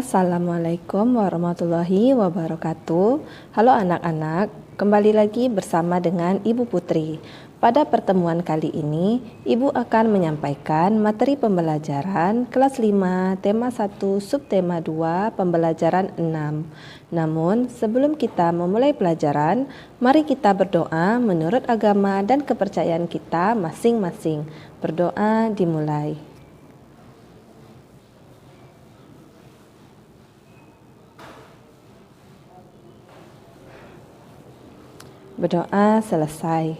Assalamualaikum warahmatullahi wabarakatuh. Halo anak-anak, kembali lagi bersama dengan Ibu Putri. Pada pertemuan kali ini, Ibu akan menyampaikan materi pembelajaran kelas 5, tema 1, subtema 2, pembelajaran 6. Namun, sebelum kita memulai pelajaran, mari kita berdoa menurut agama dan kepercayaan kita masing-masing. Berdoa dimulai. Berdoa selesai.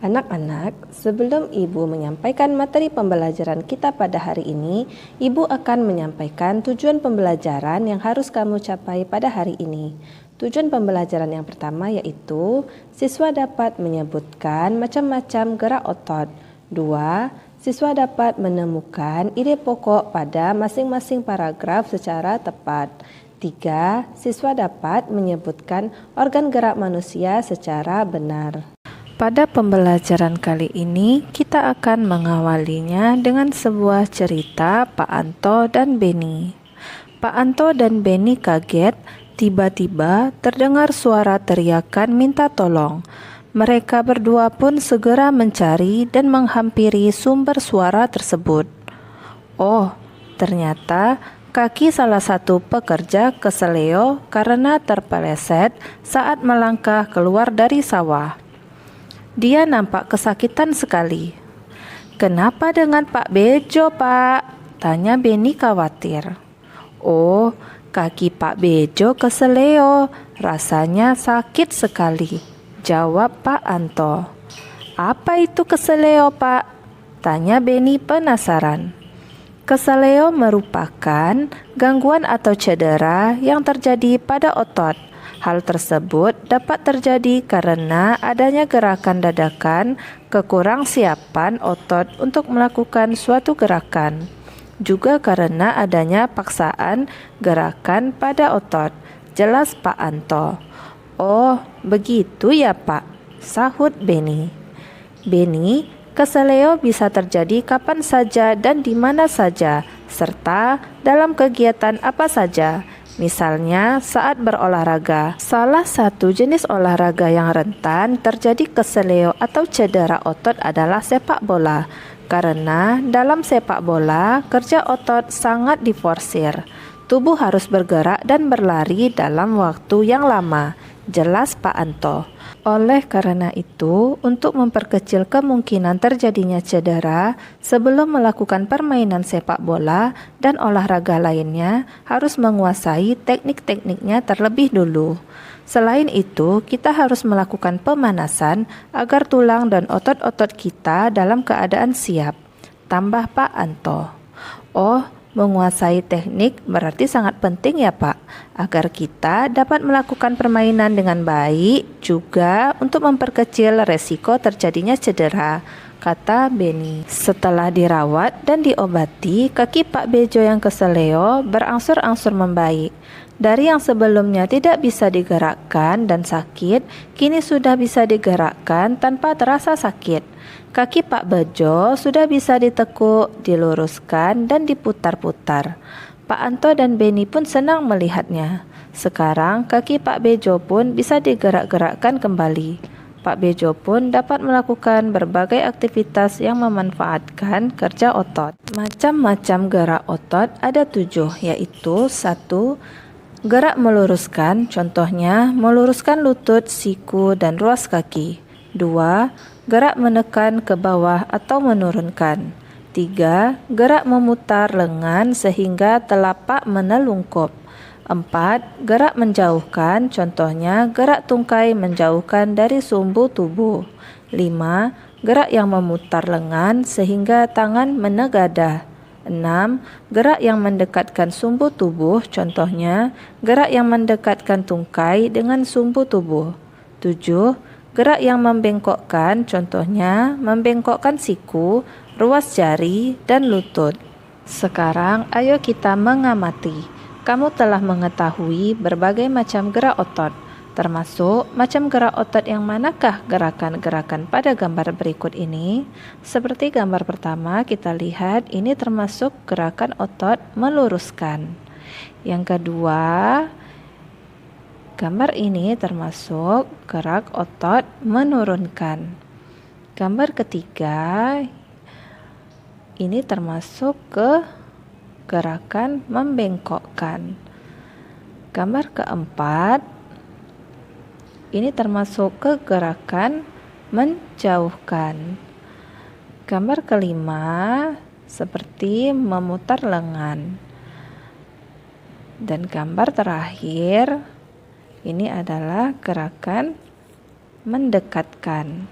Anak-anak, sebelum Ibu menyampaikan materi pembelajaran kita pada hari ini, Ibu akan menyampaikan tujuan pembelajaran yang harus kamu capai pada hari ini. Tujuan pembelajaran yang pertama yaitu, siswa dapat menyebutkan macam-macam gerak otot. 2. Siswa dapat menemukan ide pokok pada masing-masing paragraf secara tepat. 3. Siswa dapat menyebutkan organ gerak manusia secara benar. Pada pembelajaran kali ini, kita akan mengawalinya dengan sebuah cerita Pak Anto dan Beni. Pak Anto dan Beni kaget, tiba-tiba terdengar suara teriakan minta tolong. Mereka berdua pun segera mencari dan menghampiri sumber suara tersebut. Oh, ternyata kaki salah satu pekerja keseleo karena terpeleset saat melangkah keluar dari sawah. Dia nampak kesakitan sekali. "Kenapa dengan Pak Bejo, Pak?" tanya Beni khawatir. "Oh, kaki Pak Bejo keseleo, rasanya sakit sekali," jawab Pak Anto. "Apa itu keseleo, Pak?" tanya Beni penasaran. Keseleo merupakan gangguan atau cedera yang terjadi pada otot. Hal tersebut dapat terjadi karena adanya gerakan dadakan, kekurangsiapan otot untuk melakukan suatu gerakan. Juga karena adanya paksaan gerakan pada otot. Jelas Pak Anto. "Oh, begitu ya, Pak," sahut Beni. "Beni, keseleo bisa terjadi kapan saja dan di mana saja, serta dalam kegiatan apa saja. Misalnya saat berolahraga. Salah satu jenis olahraga yang rentan terjadi keseleo atau cedera otot adalah sepak bola. Karena dalam sepak bola, kerja otot sangat diforsir. Tubuh harus bergerak dan berlari dalam waktu yang lama. Jelas Pak Anto. Oleh karena itu, untuk memperkecil kemungkinan terjadinya cedera, sebelum melakukan permainan sepak bola dan olahraga lainnya, harus menguasai teknik-tekniknya terlebih dulu. Selain itu, kita harus melakukan pemanasan agar tulang dan otot-otot kita dalam keadaan siap. Tambah Pak Anto. "Oh, menguasai teknik berarti sangat penting ya Pak, agar kita dapat melakukan permainan dengan baik, juga untuk memperkecil resiko terjadinya cedera," kata Beni. Setelah dirawat dan diobati, kaki Pak Bejo yang keseleo berangsur-angsur membaik. Dari yang sebelumnya tidak bisa digerakkan dan sakit, kini sudah bisa digerakkan tanpa terasa sakit. Kaki Pak Bejo sudah bisa ditekuk, diluruskan, dan diputar-putar. Pak Anto dan Beni pun senang melihatnya. Sekarang kaki Pak Bejo pun bisa digerak-gerakkan kembali. Pak Bejo pun dapat melakukan berbagai aktivitas yang memanfaatkan kerja otot. Macam-macam gerak otot ada 7, yaitu 1. Gerak meluruskan, contohnya meluruskan lutut, siku, dan ruas kaki. 2. Gerak menekan ke bawah atau menurunkan. 3. Gerak memutar lengan sehingga telapak menelungkup. 4. Gerak menjauhkan, contohnya gerak tungkai menjauhkan dari sumbu tubuh. 5. Gerak yang memutar lengan sehingga tangan menegadah. 6. Gerak yang mendekatkan sumbu tubuh, contohnya gerak yang mendekatkan tungkai dengan sumbu tubuh. 7. Gerak yang membengkokkan, contohnya membengkokkan siku, ruas jari, dan lutut. Sekarang ayo kita mengamati. Kamu telah mengetahui berbagai macam gerak otot, termasuk macam gerak otot yang manakah gerakan-gerakan pada gambar berikut ini. Seperti gambar pertama kita lihat, ini termasuk gerakan otot meluruskan. Yang kedua, gambar ini termasuk gerak otot menurunkan. Gambar ketiga, ini termasuk ke gerakan membengkokkan. Gambar keempat, ini termasuk ke gerakan menjauhkan. Gambar kelima, seperti memutar lengan. Dan gambar terakhir, ini adalah gerakan mendekatkan.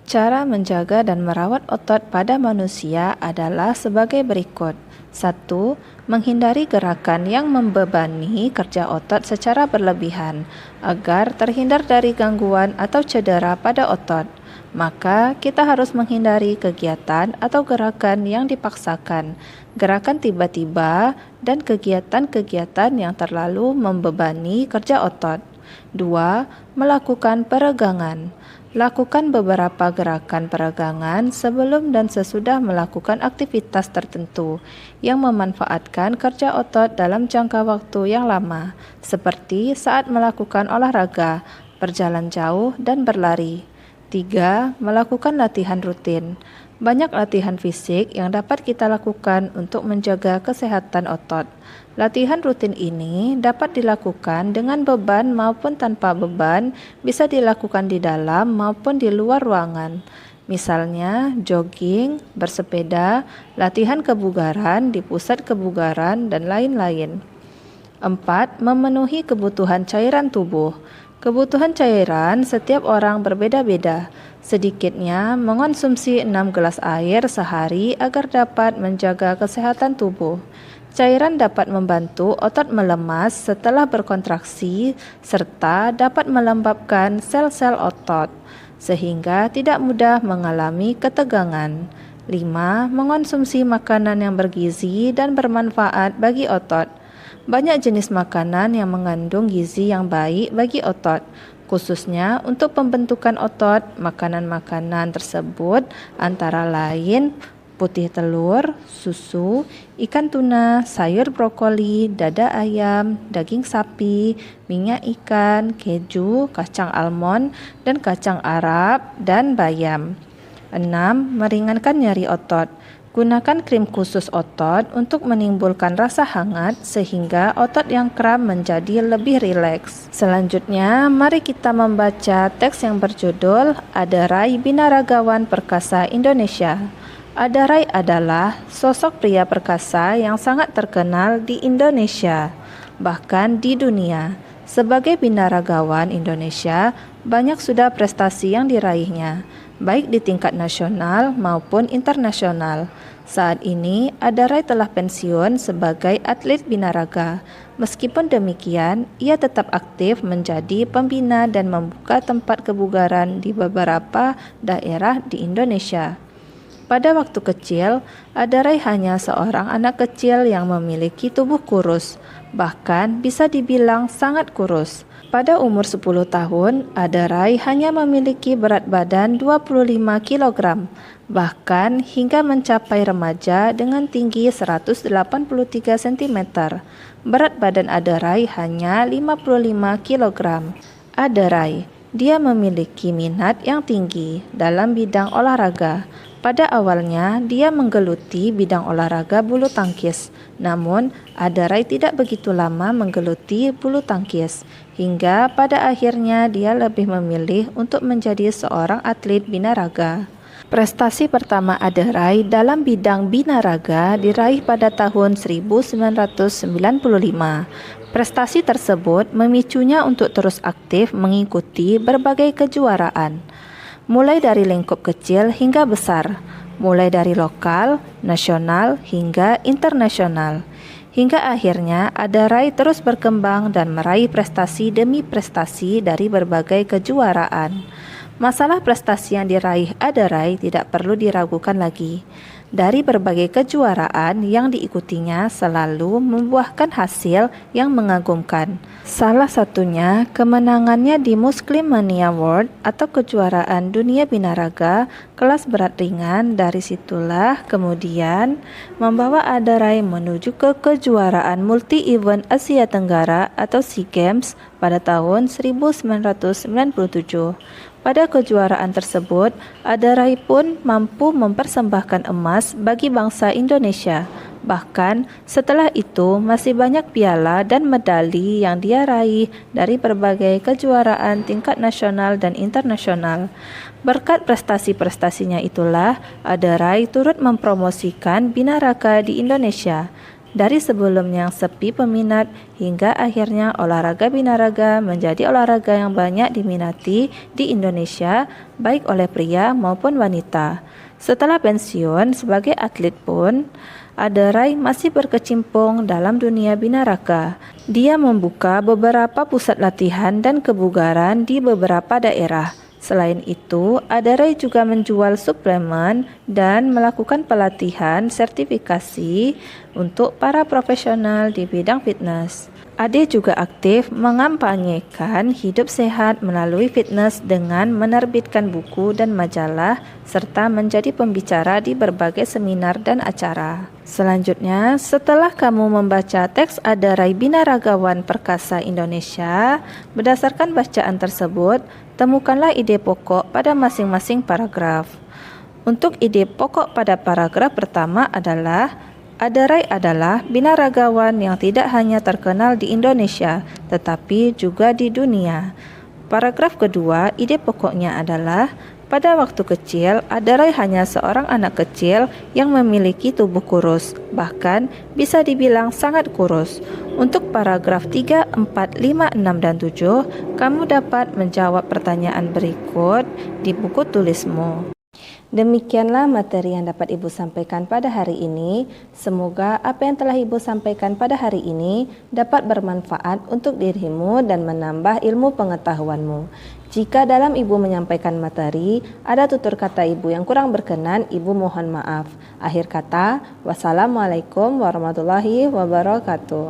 Cara menjaga dan merawat otot pada manusia adalah sebagai berikut. 1. Menghindari gerakan yang membebani kerja otot secara berlebihan agar terhindar dari gangguan atau cedera pada otot. Maka kita harus menghindari kegiatan atau gerakan yang dipaksakan, gerakan tiba-tiba, dan kegiatan-kegiatan yang terlalu membebani kerja otot. 2. Melakukan peregangan. Lakukan beberapa gerakan peregangan sebelum dan sesudah melakukan aktivitas tertentu yang memanfaatkan kerja otot dalam jangka waktu yang lama, seperti saat melakukan olahraga, berjalan jauh, dan berlari. 3. Melakukan latihan rutin. Banyak latihan fisik yang dapat kita lakukan untuk menjaga kesehatan otot. Latihan rutin ini dapat dilakukan dengan beban maupun tanpa beban, bisa dilakukan di dalam maupun di luar ruangan. Misalnya jogging, bersepeda, latihan kebugaran di pusat kebugaran, dan lain-lain. 4. Memenuhi kebutuhan cairan tubuh. Kebutuhan cairan setiap orang berbeda-beda. Sedikitnya mengonsumsi 6 gelas air sehari agar dapat menjaga kesehatan tubuh. Cairan dapat membantu otot melemas setelah berkontraksi serta dapat melembabkan sel-sel otot, sehingga tidak mudah mengalami ketegangan. 5. Mengonsumsi makanan yang bergizi dan bermanfaat bagi otot. Banyak jenis makanan yang mengandung gizi yang baik bagi otot, khususnya untuk pembentukan otot. Makanan-makanan tersebut antara lain putih telur, susu, ikan tuna, sayur brokoli, dada ayam, daging sapi, minyak ikan, keju, kacang almond, dan kacang Arab, dan bayam. 6. Meringankan nyeri otot. Gunakan krim khusus otot untuk menimbulkan rasa hangat sehingga otot yang kram menjadi lebih rileks. Selanjutnya, mari kita membaca teks yang berjudul Adarai Binaragawan Perkasa Indonesia. Adarai adalah sosok pria perkasa yang sangat terkenal di Indonesia, bahkan di dunia. Sebagai binaragawan Indonesia, banyak sudah prestasi yang diraihnya, baik di tingkat nasional maupun internasional. Saat ini, Adarai telah pensiun sebagai atlet binaraga. Meskipun demikian, ia tetap aktif menjadi pembina dan membuka tempat kebugaran di beberapa daerah di Indonesia. Pada waktu kecil, Adarai hanya seorang anak kecil yang memiliki tubuh kurus, bahkan bisa dibilang sangat kurus. Pada umur 10 tahun, Adarai hanya memiliki berat badan 25 kg, bahkan hingga mencapai remaja dengan tinggi 183 cm. Berat badan Adarai hanya 55 kg. Adarai, dia memiliki minat yang tinggi dalam bidang olahraga. Pada awalnya, dia menggeluti bidang olahraga bulu tangkis. Namun, Adarai tidak begitu lama menggeluti bulu tangkis, hingga pada akhirnya dia lebih memilih untuk menjadi seorang atlet binaraga. Prestasi pertama Adarai dalam bidang binaraga diraih pada tahun 1995. Prestasi tersebut memicunya untuk terus aktif mengikuti berbagai kejuaraan, mulai dari lingkup kecil hingga besar, mulai dari lokal, nasional, hingga internasional. Hingga akhirnya Adarai terus berkembang dan meraih prestasi demi prestasi dari berbagai kejuaraan. Masalah prestasi yang diraih Adarai tidak perlu diragukan lagi. Dari berbagai kejuaraan yang diikutinya selalu membuahkan hasil yang mengagumkan. Salah satunya kemenangannya di Muslim Mania World atau kejuaraan dunia binaraga kelas berat ringan. Dari situlah kemudian membawa Adarai menuju ke kejuaraan multi-event Asia Tenggara atau SEA Games pada tahun 1997. Pada kejuaraan tersebut, Adarai pun mampu mempersembahkan emas bagi bangsa Indonesia. Bahkan setelah itu masih banyak piala dan medali yang dia raih dari berbagai kejuaraan tingkat nasional dan internasional. Berkat prestasi-prestasinya itulah Adarai turut mempromosikan binaraga di Indonesia. Dari sebelumnya yang sepi peminat hingga akhirnya olahraga binaraga menjadi olahraga yang banyak diminati di Indonesia baik oleh pria maupun wanita. Setelah pensiun sebagai atlet pun, Adarai masih berkecimpung dalam dunia binaraga. Dia membuka beberapa pusat latihan dan kebugaran di beberapa daerah. Selain itu, Adarai juga menjual suplemen dan melakukan pelatihan sertifikasi untuk para profesional di bidang fitness. Ade juga aktif mengampanyekan hidup sehat melalui fitness dengan menerbitkan buku dan majalah serta menjadi pembicara di berbagai seminar dan acara. Selanjutnya, setelah kamu membaca teks Adarai Binaragawan Perkasa Indonesia, berdasarkan bacaan tersebut, temukanlah ide pokok pada masing-masing paragraf. Untuk ide pokok pada paragraf pertama adalah Adarai adalah binaragawan yang tidak hanya terkenal di Indonesia, tetapi juga di dunia. Paragraf kedua, ide pokoknya adalah pada waktu kecil, Adarai hanya seorang anak kecil yang memiliki tubuh kurus, bahkan bisa dibilang sangat kurus. Untuk paragraf 3, 4, 5, 6, dan 7, kamu dapat menjawab pertanyaan berikut di buku tulismu. Demikianlah materi yang dapat Ibu sampaikan pada hari ini. Semoga apa yang telah Ibu sampaikan pada hari ini dapat bermanfaat untuk dirimu dan menambah ilmu pengetahuanmu. Jika dalam Ibu menyampaikan materi, ada tutur kata Ibu yang kurang berkenan, Ibu mohon maaf. Akhir kata, wassalamualaikum warahmatullahi wabarakatuh.